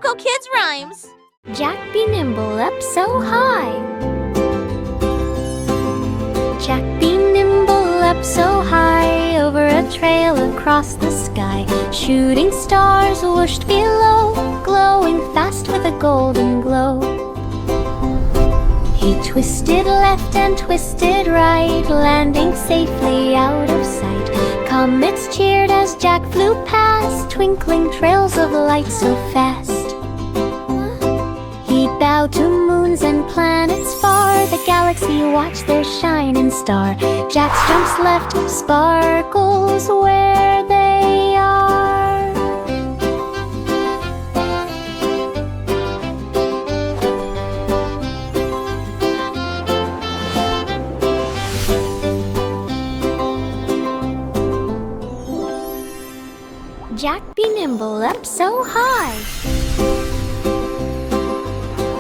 Coco Kids Rhymes. Jack be nimble up so high. Jack be nimble up so high, over a trail across the sky. Shooting stars whooshed below, glowing fast with a golden glow. He twisted left and twisted right, landing safely out of sight. Comets cheered as Jack flew past, twinkling trails of light so fast. He bowed to moons and planets far, the galaxy watched their shining star. Jack's jumps left sparkles where they are. Jack be nimble up so high.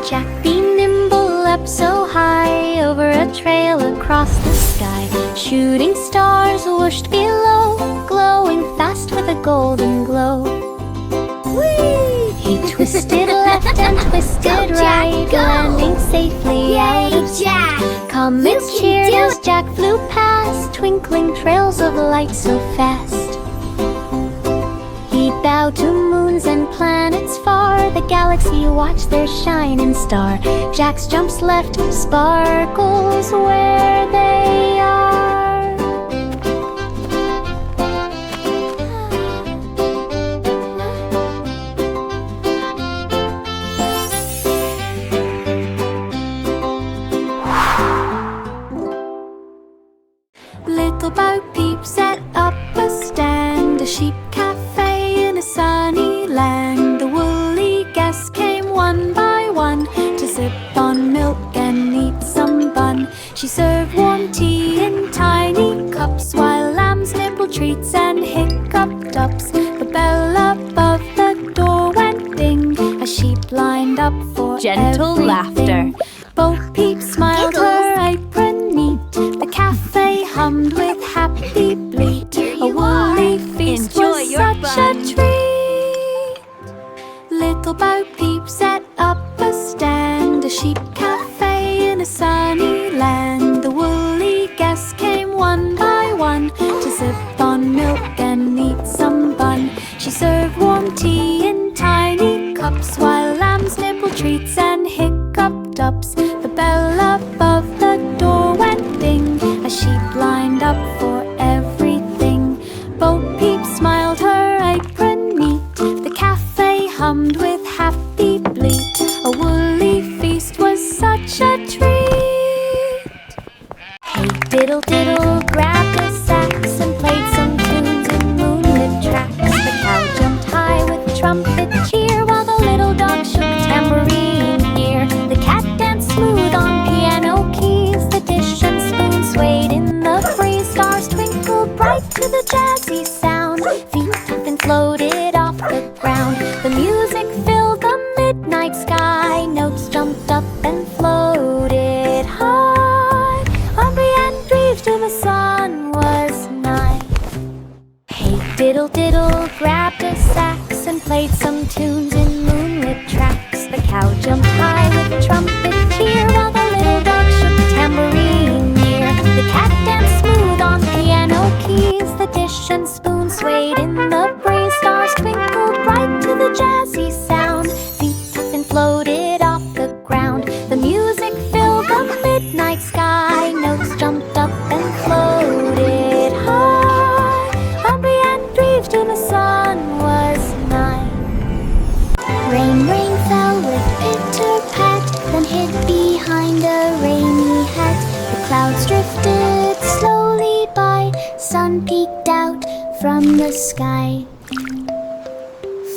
Jack be nimble up so high, over a trail across the sky. Shooting stars whooshed below, glowing fast with a golden glow. Whee! He twisted left and twisted right, landing safely out of sight. Comets cheered as Jack flew past, twinkling trails of light so fast. He bowed to moons and planets far, the galaxy watched their shining star. Jack's jumps left sparkles where they are. Little Bo Peep set up a stand, a sheep cafe in a sunny land. The woolly guests came one by one to sip on milk and eat some bun. She served warm tea in tiny cups, while lambs nibbled treats and hiccuped ups. The bell above the door went ding, as sheep lined up for Gentle everything. laughter. Bo Peep smiled, her apron neat. The cafe hummed with happy bleat. A woolly feast Enjoy was your such fun. a treat. Little Bo Peep set up a stand, a sheep cafe in a sunny land. The woolly guests came one by one to sip on milk and eat some bun. She served warm tea in tiny cups, while lambs nibbled treats and hiccuped ups. The bell above the door went ding, as sheep lined up for everything. Bo Peep smiled, her apron neat. The cafe hummed with happy bleat. A woolly feast was such a treat. Hey diddle diddle grabbed a sax and played some tunes in moonlit tracks. The cow jumped high with trumpet cheer, while the little dog shook tambourine ear. The cat danced smooth on piano keys, the dish and spoon swayed in the breeze. Stars twinkled bright to the jazzy sound, feet up and floated off the ground. The music filled the midnight sky, notes jumped up and floated high. Aubrey and Reeves till the sun was nigh. Hey diddle diddle grabbed a sax and played some tunes in moonlit tracks. The cow jumped high with trumpet cheer, while the little dog shook tambourine near. The cat danced smooth on piano keys, the dish and spoon swayed in the breeze. Stars twinkled bright to the jazzy sound, feet up and floated off the ground. The music filled the midnight sky, notes jumped up and floated high. Aubrey and Reeves till the sun was nigh. Rain, rain fell with pitter-pat, then hid behind a rainy hat. The clouds drifted slowly by, sun peeked out from the sky.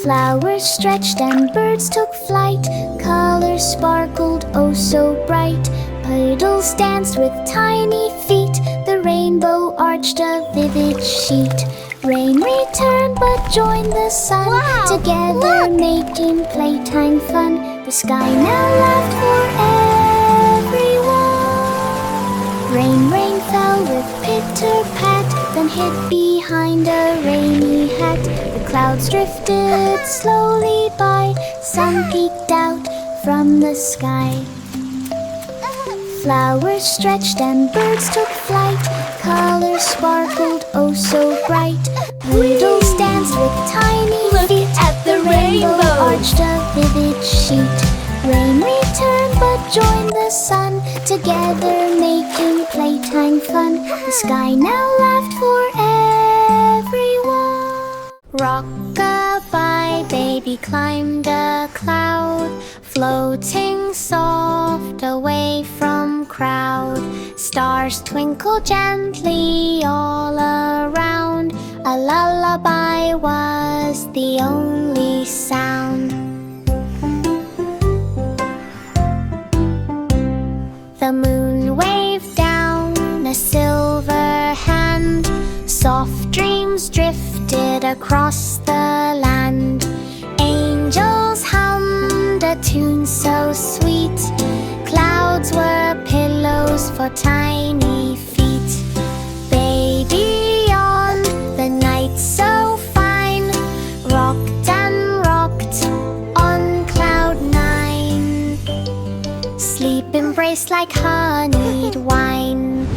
Flowers stretched and birds took flight, colors sparkled oh so bright. Puddles danced with tiny feet, the rainbow arched a vivid sheet. Rain returned but joined the sun, together making playtime fun. The sky now laughed for everyone. Rain, rain fell with pitter-pat, then hid behind a rainy hat. The Clouds drifted slowly by, sun peeked out from the sky. Flowers stretched and birds took flight, colors sparkled oh so bright. Poodles danced with tiny feet, at the rainbow arched a vivid sheet. Rain returned but joined the sun, together making playtime fun. The sky now laughed for everyone. Rock-a-bye baby climbed a cloud, floating soft away from crowd. Stars twinkle gently all around, a lullaby was the only sound. The moon waved down a silver hand, soft dreams drifted across the land. Angels hummed a tune so sweet, clouds were pillows for tiny feet. Baby yawned, the night so fine, rocked and rocked on cloud nine. Sleep embraced like honeyed wine.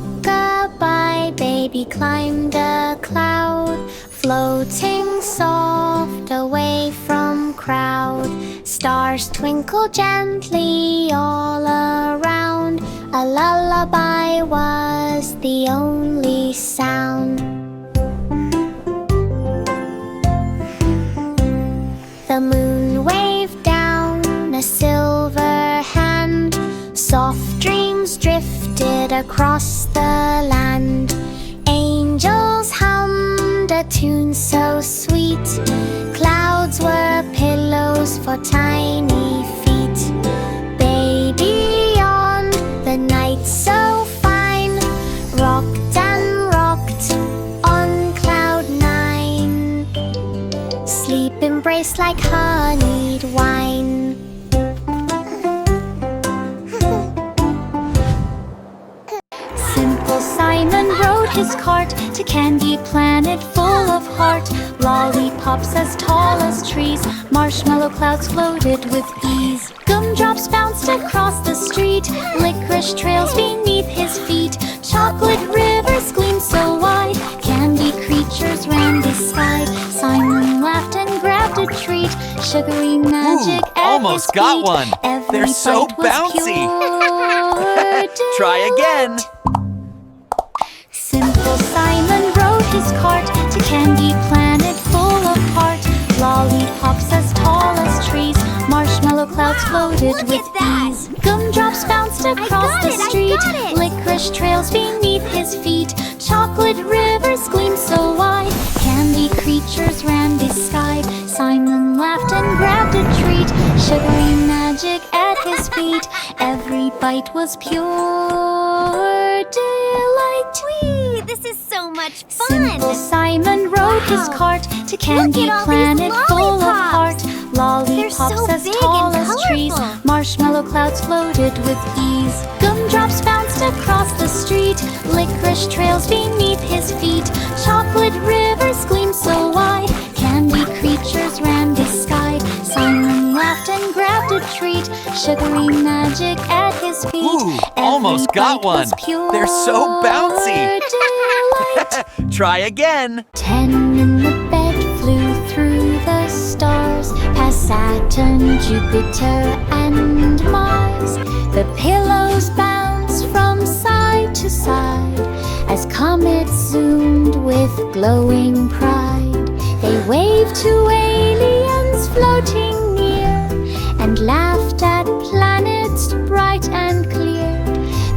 Rock-a-bye baby climbed a cloud, floating soft away from crowd. Stars twinkle gently all around, a lullaby was the only sound. The moon waved down a silver hand, soft dreams drifted across the land. Angels hummed a tune so sweet, clouds were pillows for tiny feet. Baby yawned, the night so fine, rocked and rocked on cloud nine. Sleep embraced like honeyed wine. Simple Simon rode his cart to Candy Planet full of heart. Lollipops as tall as trees, marshmallow clouds floated with ease. Gumdrops bounced across the street, licorice trails beneath his feet. Chocolate rivers gleamed so wide, candy creatures ran beside. Simon laughed and grabbed a treat, sugary magic at almost his got feet. one. Every They're so bite was bouncy. pure Try again. delight. Simple Simon rode his cart to Candy Planet full of heart. Lollipops as tall as trees, marshmallow clouds floated look with at that. ease. Gumdrops bounced across the street, licorice trails beneath his feet. Chocolate rivers gleamed so wide, candy creatures ran beside. Simon laughed and grabbed a treat, sugary magic at his feet. Every bite was pure delight. Whee! This is so much fun! Simple Simon rode his cart to Candy Look at all Planet these full of heart. lollipops. Lollipops They're so as big tall and as trees, colorful. marshmallow clouds floated with ease. Gumdrops bounced across the street, licorice trails beneath his feet. Chocolate rivers gleamed so wide, candy creatures ran beside. Simon laughed and grabbed a treat, sugary magic at his feet. Ooh, Every almost got bite was one. pure They're so bouncy. delight. Try again. 10 in the bed flew through the stars, past Saturn, Jupiter, and Mars. The pillows bounced from side to side as comets zoomed with glowing pride. They waved to aliens floating near and laughed at planets bright and clear.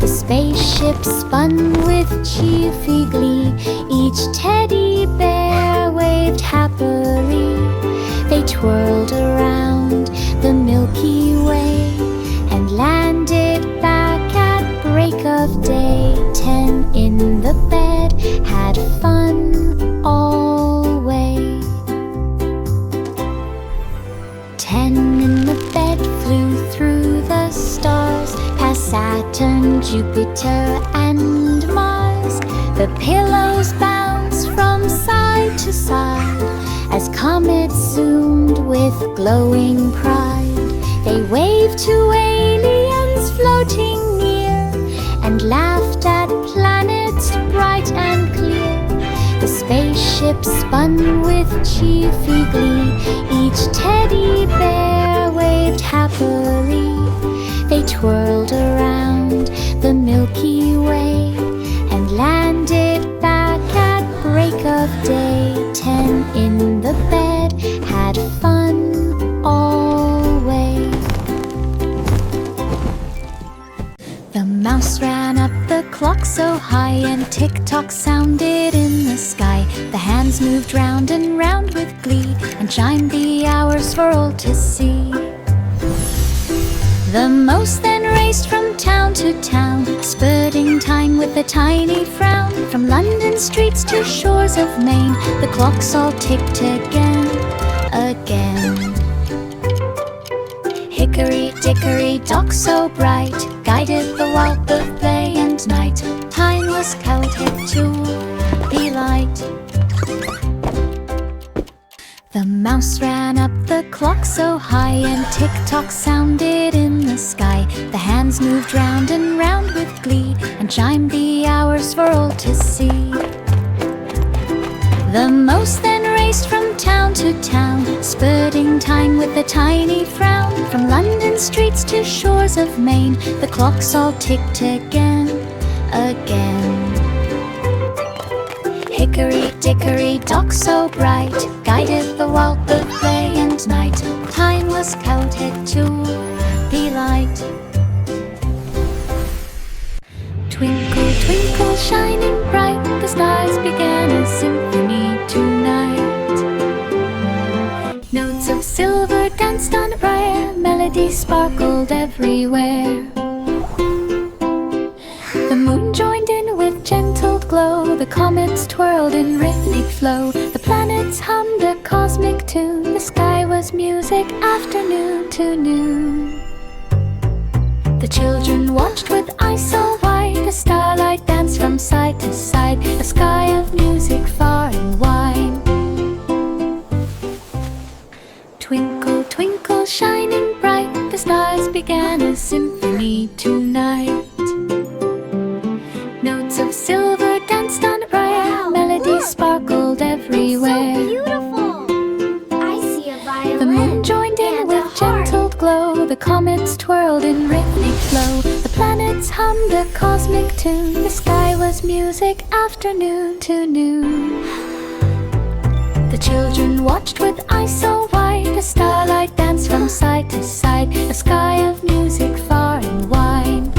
The spaceship spun with cheerful glee, each teddy bear waved happily. They twirled around the Milky Way and landed back at break of day. 10 in the bed had fun always. 10 in the bed flew through the stars, past Saturn, Jupiter, and The pillows bounced from side to side as comets zoomed with glowing pride. They waved to aliens floating near and laughed at planets bright and clear. The spaceship spun with cheerful glee. Each teddy bear waved happily. They twirled around the Milky Way and landed back at break of day. 10 in the bed had fun always. The mouse ran up the clock so high, and tick-tock sounded in the sky. The hands moved round and round with glee and chimed the hours for all to see. The mouse then raced from town to town, spurting time with a tiny frown. From London streets to shores of Maine, the clocks all ticked again, again. Hickory dickory dock so bright guided the walk of day and night. Time was counted to be light. The mouse ran up the clock so high, and tick-tock sounded in the sky. The hands moved round and round with glee and chimed the hours for all to see. The mouse then raced from town to town, spurting time with a tiny frown. From London streets to shores of Maine, the clocks all ticked again, again. Hickory dickory dock so bright guided the walk of day and night. Time was counted to be light. Twinkle, twinkle, shining bright, the stars began a symphony tonight. Notes of silver danced on a briar, melody sparkled everywhere. The moon joined in with gentle glow, the comets twirled in rhythmic flow, the planets hummed a cosmic tune, the sky was music afternoon to noon. The children watched with eyes so wide, the starlight danced from side to side, a sky of music far and wide. Twinkle, twinkle, shining bright, the stars began a symphony tonight. Notes of silver danced on a briar, melody sparkled everywhere. So beautiful! I see a violin. The moon joined in and with a harp. gentle glow, the comets twirled in rhythmic flow, the planets hummed a cosmic tune, the sky was music afternoon to noon. The children watched with eyes so wide, the starlight danced from side to side, a sky of music far and wide.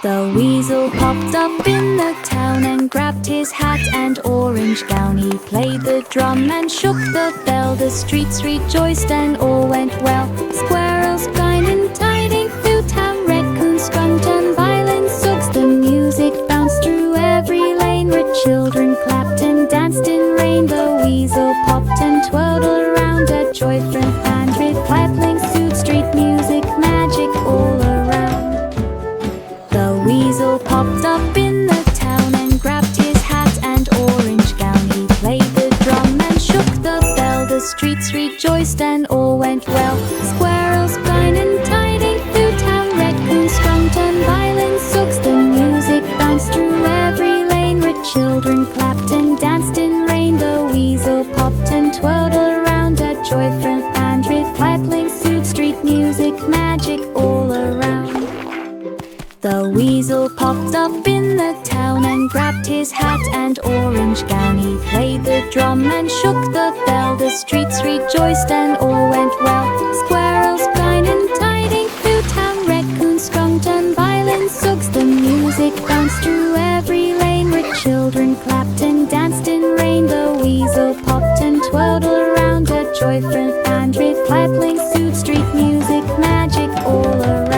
The weasel popped up in the town and grabbed his hat and orange gown. He played the drum and shook the bell. The streets rejoiced and all went well. Squirrels blind and tidy through town. Raccoons scrunked and violins soaked. The music bounced through every lane where children clapped and danced in rain. The weasel popped and twirled around a joy-filled band with pipling suit. Street music, magic all around. The weasel popped up in the town and grabbed his hat and orange gown. He played the drum and shook the bell. The streets rejoiced and all went well. Squirrels blind and tidy through town. Raccoons scrunked and violins soaked. The music bounced through every lane where children clapped and danced in rain. The weasel popped and twirled around a joy-filled band with pipling suit. Street music, magic all around. The weasel popped up in the town and grabbed his hat and orange gown. He played the drum and shook the bell. The streets rejoiced and all went well. Squirrels blind and tidy through town. Raccoons scrunked and violins soaked. The music bounced through every lane where children clapped and danced in rain. The weasel popped and twirled around a joy-filled band with pipling suit. Street music, magic all around.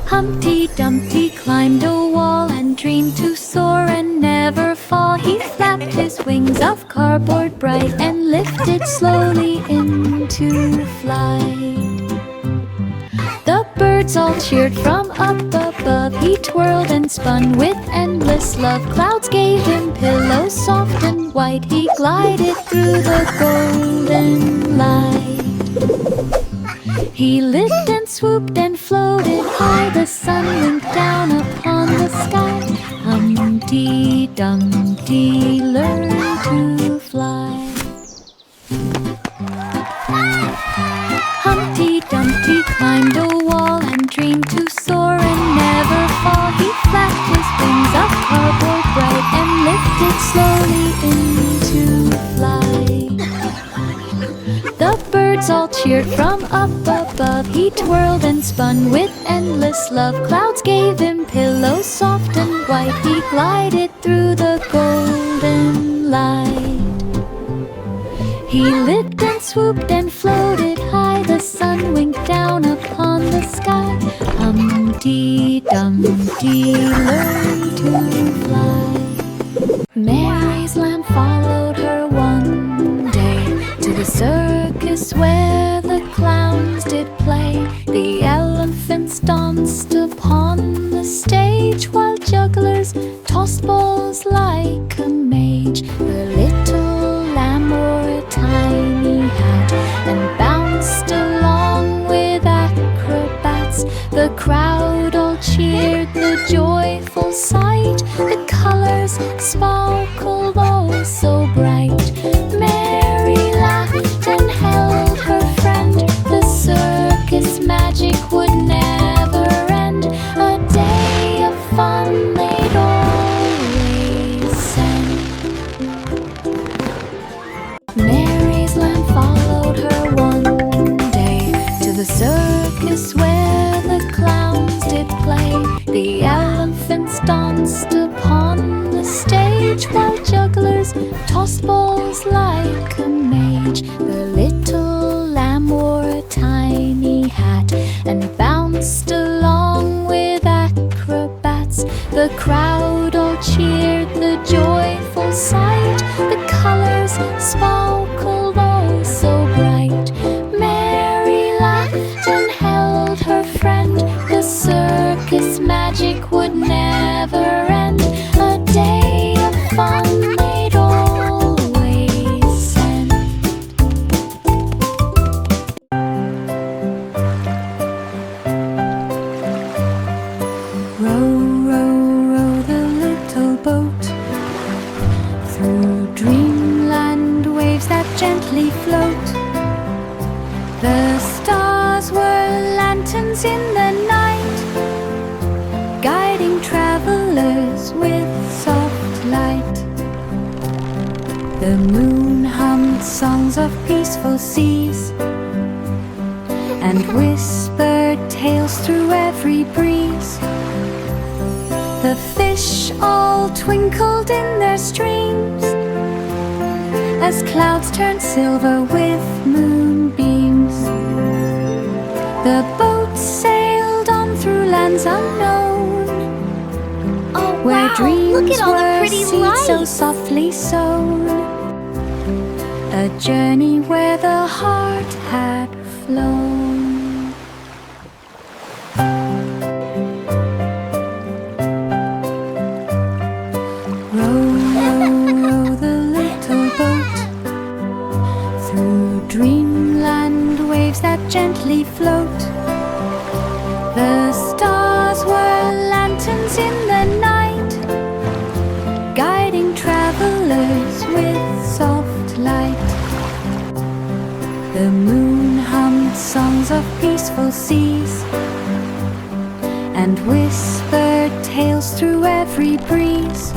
Humpty Dumpty climbed a wall and dreamed to soar and never fall. He flapped his wings of cardboard bright and lifted slowly into flight. The The birds all cheered from up above. He twirled and spun with endless love. Clouds gave him pillows soft and white. He glided through the golden light. He lived and swooped and floated high. The sun winked down upon the sky. Humpty Dumpty learned to fly. Humpty Dumpty climbed a wall and dreamed to soar and never fall. He flapped his wings of cardboard bright and lifted slowly into flight. The birds all cheered from up above. He twirled and spun with endless love. Clouds gave him pillows soft and white. He glided through the golden light. He lived and swooped and floated high. The sun winked down upon the sky. Humpty Dumpty learned to fly. Mary's lamb followed her one day to the circus where the clowns did play. The elephants danced upon the stage while jugglers tossed balls like a mage. The little lamb wore a tiny hat and bounced along with acrobats. The crowd all cheered the joyful sight. The colors sparkled oh so bright. Mary laughed and held her friend. The circus magic would never end. A day of fun they'd always send. Mary's lamb followed her one day to the circus where the clowns did play. The elephants danced upon the stage while jugglers tossed balls like a mage. The little lamb wore a tiny hat and bounced along with acrobats. The crowd all cheered the joyful sight. The colors sparkled oh so bright. Mary laughed and held her friend. The circus magic would never end. A day of fun they'd always send. Row, row, row the little boat through dreamland waves that gently float. The stars were lanterns in the night, guiding travelers with soft light. The moon hummed songs of peaceful seas and whispered tales through every breeze. The fish all twinkled in their streams as clouds turned silver with moonbeams. The boat sailed on through lands unknown, Oh where wow, dreams look at all the were pretty seeds so lights. softly sown. A journey where the heart had flown. Row, row, row the little boat through dreamland waves that gently float. The stars were lanterns in the night, guiding travelers with soft light. The moon hummed songs of peaceful seas and whispered tales through every breeze.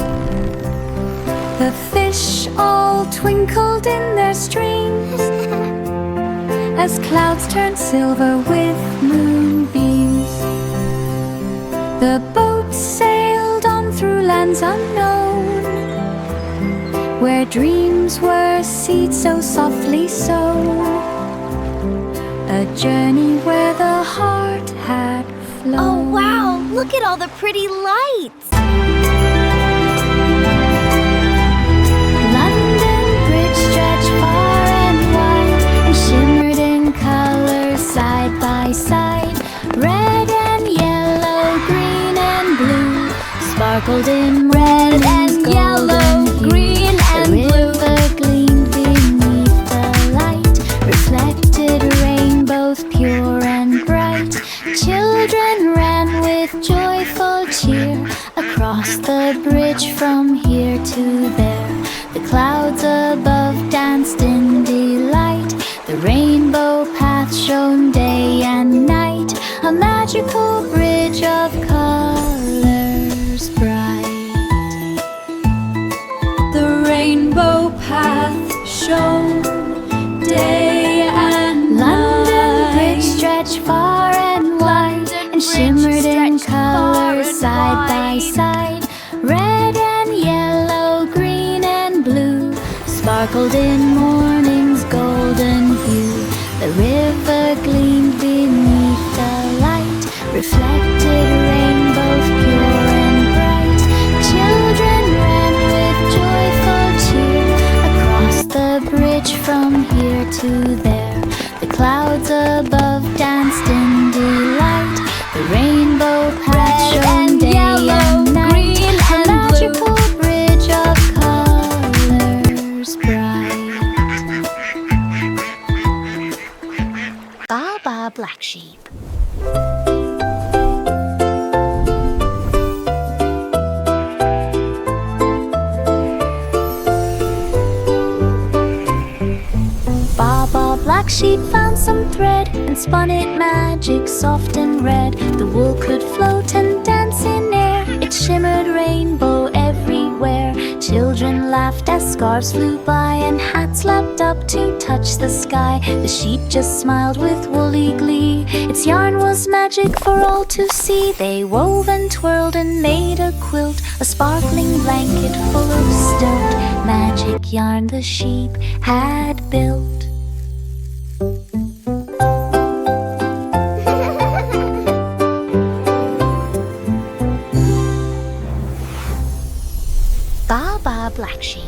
The fish all twinkled in their streams as clouds turned silver with moonbeams. The boat sailed on through lands unknown, where dreams were seeds so softly sown. A journey where the heart had flown. Oh wow, look at all the pretty lights. London Bridge stretched far and wide and shimmered in colors side by side. Red sparkled in red and yellow, green and blue. The river gleamed beneath the light, reflected rainbows pure and bright. Children ran with joyful cheer across the bridge from here to there. The clouds above danced in delight. The rainbow path shone day and night, a magical bridge of colors bright. The rainbow path shone day and night. London Bridge stretched far and wide and shimmered in colors side by side. Red and yellow, green and blue, sparkled in morning's golden hue. The river gleamed beneath the light, reflected rainbows pure and bright. Children ran with joyful cheer across the bridge from here to there. The clouds above danced in delight. The rainbow path shone day and night, a magical bridge of colors bright. Baa Black Sheep. Baa Black Sheep found some thread and spun it magic, soft and red. The wool could float and dance in air. It shimmered rainbow everywhere. Children laughed as scarves flew by and hats lapped up to touch the sky. The sheep just smiled with woolly glee. Its yarn was magic for all to see. They wove and twirled and made a quilt, a sparkling blanket full of stilt. Magic yarn the sheep had built. Baa Black Sheep.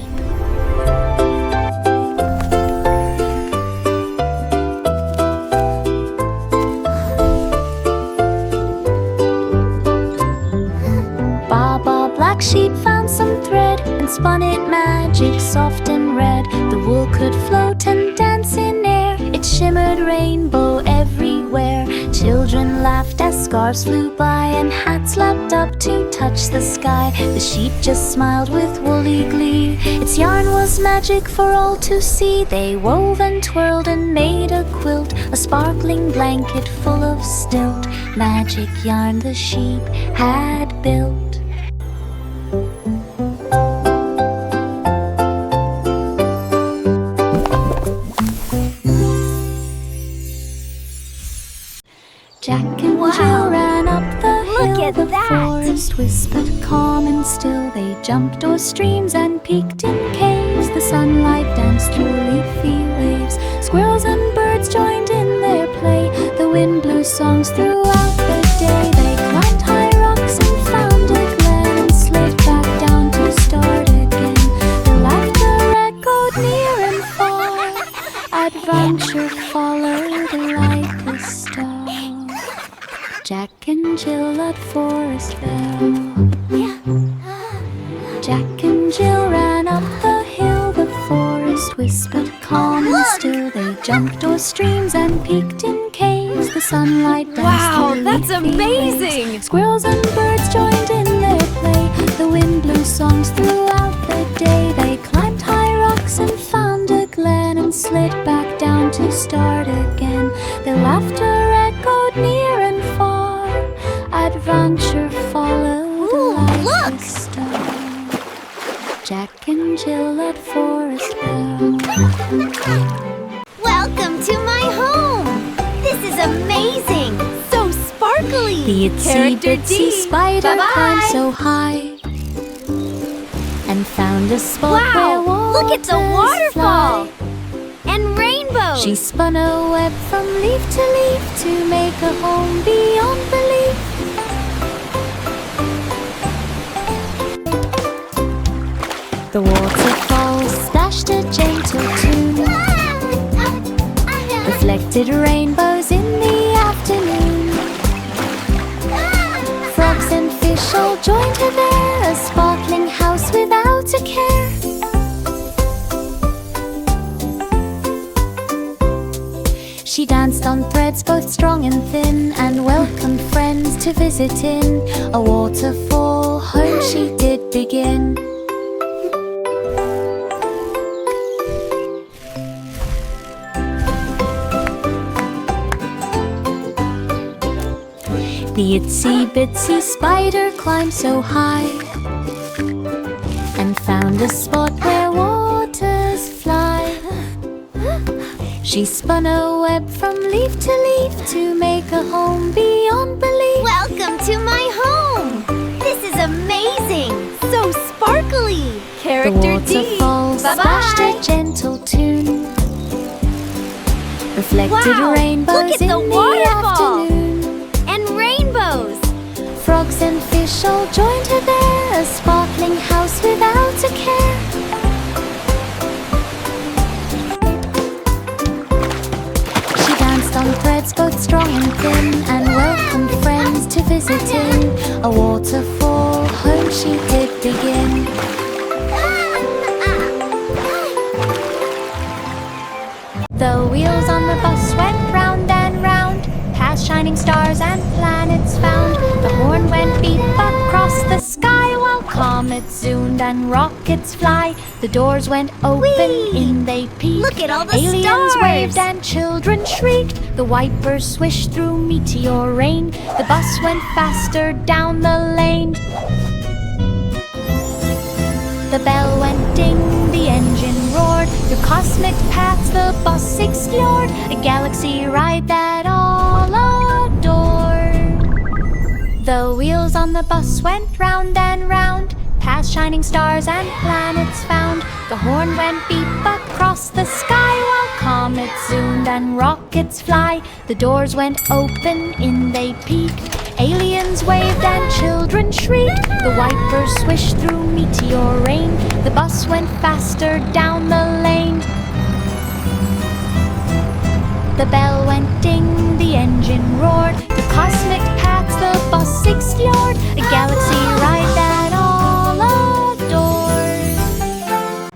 Baa Black Sheep found some thread and spun it magic, soft and red. The wool could float and dance in air. It shimmered rainbow everywhere. Children laughed as scarves flew by and hats lapped up to touch the sky. The sheep just smiled with woolly glee. Its yarn was magic for all to see. They wove and twirled and made a quilt, a sparkling blanket full of stilt. Magic yarn the sheep had built. Jack and Jill ran up the hill. at The that. forest whispered calm and still. They jumped o'er streams and peeked in caves. The sunlight danced through leafy waves. Squirrels and birds joined in their play. The wind blew songs throughout the day. They climbed high rocks and found a glen and slid back down to start again. Their laughter echoed near and far. Adventure followed like a star. Jack and Jill at Forest Fell. Jack and Jill ran up the hill. The forest whispered calm and still. They jumped o'er streams and peeked in caves. The sunlight danced Wow, through that's leafy amazing! waves. Squirrels and birds joined in their play. The wind blew songs throughout the day. They climbed high rocks and found a glen and slid back down to start again. Their laughter echoed near and far. Adventure followed Ooh, like look! a star. Jack and Jill at Forest Fell. Welcome to my home! This is amazing! So sparkly! The itsy Character bitsy D. spider Bye-bye. climbed so high and found a spot where Wow! Look at the waters waterfall! fly. And rainbows! She spun a web from leaf to leaf to make a home beyond belief. The waterfall splashed a gentle tune, reflected rainbows in the afternoon. Frogs and fish all joined her there threads both strong and thin, and welcomed friends to visit in a waterfall home she did begin. The itsy bitsy spider climbed so high and found a spot where waters fly. She spun a web from leaf to leaf to make a home beyond belief. Welcome to my home! This is amazing! So sparkly! The Character D! waterfall splashed a gentle tune, reflected Wow! rainbows Look at in the the waterfall! afternoon. And rainbows! Frogs and fish all joined her there, a sparkling house without a care. She danced on threads both strong and thin, and welcomed friends to visit in a waterfall home she did begin. The wheels on the bus went round and round, past shining stars and planets found. The horn went beep across the sky, while comets zoomed and rockets fly. The doors went open, Whee! in they peeked. Look at all the Aliens stars! waved and children shrieked. The wipers swished through meteor rain. The bus went faster down the lane. The bell went ding, the engine roared. Through cosmic paths the bus explored, a galaxy ride that all adored. The wheels on the bus went round and round, past shining stars and planets found. The horn went beep across the sky, while comets zoomed and rockets fly. The doors went open, in they peeked. Aliens waved and children shrieked. The wipers swished through meteor rain. The bus went faster down the lane. The bell went ding, the engine roared. Through cosmic paths the bus explored, a galaxy ride that all adored.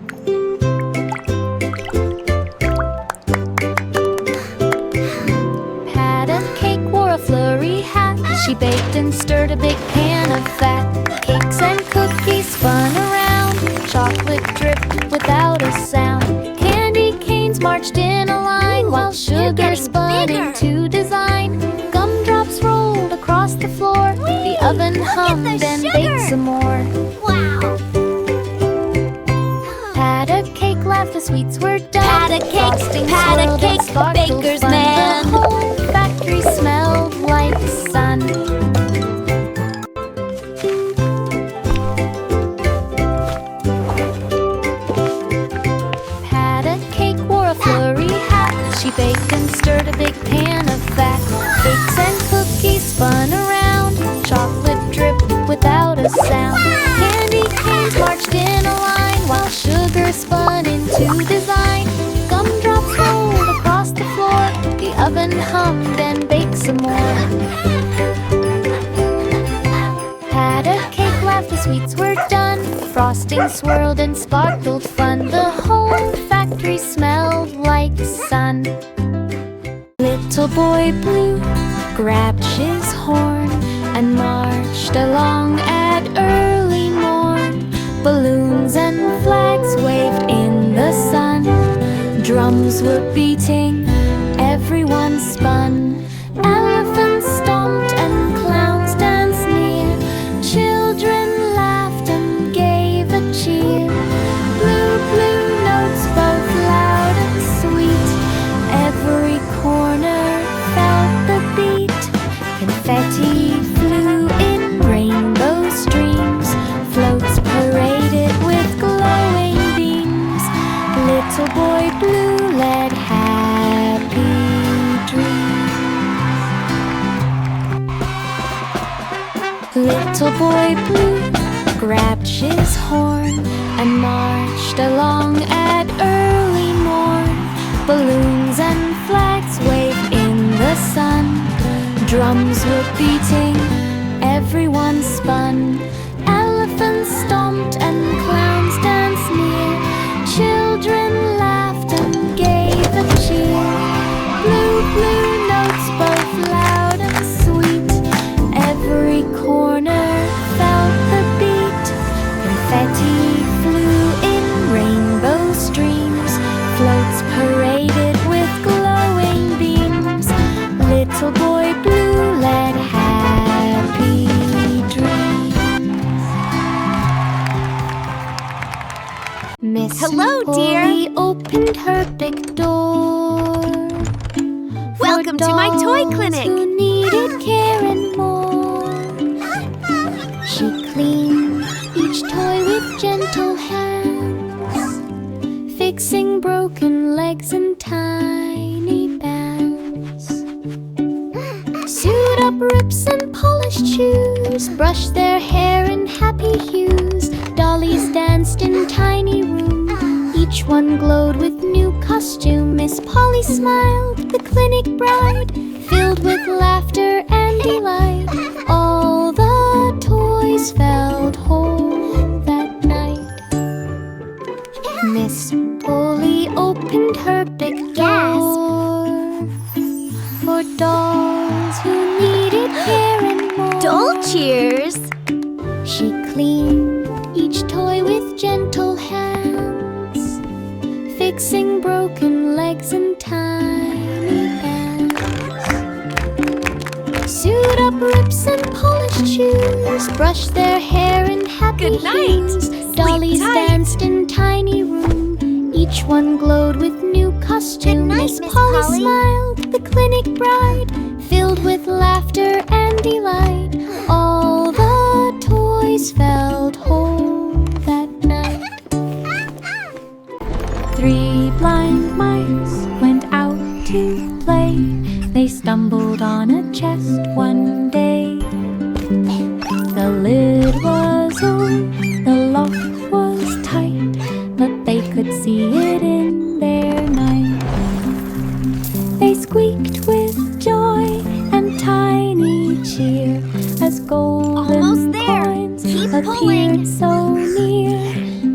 Pat a cake wore a flurry hat. She baked and stirred a big pan of fat. Cakes and cookies spun around, chocolate dripped without a sound. Candy canes marched in a line, while sugar getting spun bigger. into design. Gumdrops rolled across the floor. The oven Look at hummed the and sugar. baked some more. Wow! Pat a cake, laughed, the sweets were done. Pat a cake, Frosting pat a swirled and cake, sparkled baker's fun. man. The whole factory smelled like sun. Pat a cake, wore a flurry hat. She baked and stirred a big pan of fat. Cakes and cookies spun around, chocolate dripped without a sound. Candy canes marched in a line, while sugar spun into design. Gumdrops rolled across the floor. The oven hummed and baked some more. Pat a cake, laughed, the sweets were done. Frosting swirled and sparkled fun. The whole factory smelled like sun. Little boy blue grabbed his horn and marched along at early morn. Balloons and flags waved in the sun. Drums were beating, everyone spun. Elephants stomped and clowns danced near. Children laughed and gave a cheer. Blue, blue notes both loud and sweet. Every corner felt the beat. Confetti flew in rainbow streams. Floats paraded with glowing beams. Little boy blue led happy dreams. Little boy blue grabbed his horn and marched along at early morn. Balloons and flags waved in the sun. Drums were beating, everyone spun. Elephants stomped and clowns danced near. Children laughed and gave a cheer. Blue, blue notes Hello, dear. Polly opened her big door. Welcome to my toy clinic. Who needed care and more. She cleaned each toy with gentle hands, fixing broken legs and tiny bands. Sewed up rips and polished shoes, brushed their hair in happy hues. Dollies danced in tiny rooms, each one glowed with new costume. Miss Polly smiled, the clinic bride, filled with laughter and delight. All the toys felt whole that night. Miss Polly opened her big door for dolls who needed care and more. Doll cheers. She cleaned each toy with gentle hands, fixing broken legs and tiny bands. Sewed up rips and polished shoes, brushed their hair in happy Good night. hues. Sleep Dollies tight. danced in tiny room, each one glowed with new costume. Good night, Miss Miss Polly Polly. smiled, the clinic bride, filled with laughter and delight. All the toys felt whole that night. 3 blind mice went out to play. They stumbled on a chest one day. The lid was old, the lock was tight, but they could see it in their night. They squeaked with joy and tiny cheer as golden Almost there. coins Keep appeared pulling. so near.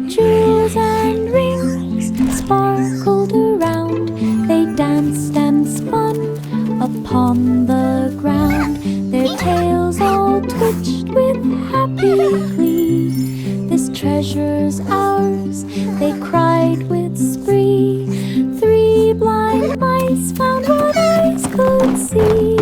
Jewels and rings sparkled around. They danced and spun upon the ground. Their tails all twitched with happy glee. This treasure's ours, they cried with spree. 3 blind mice found what eyes could see.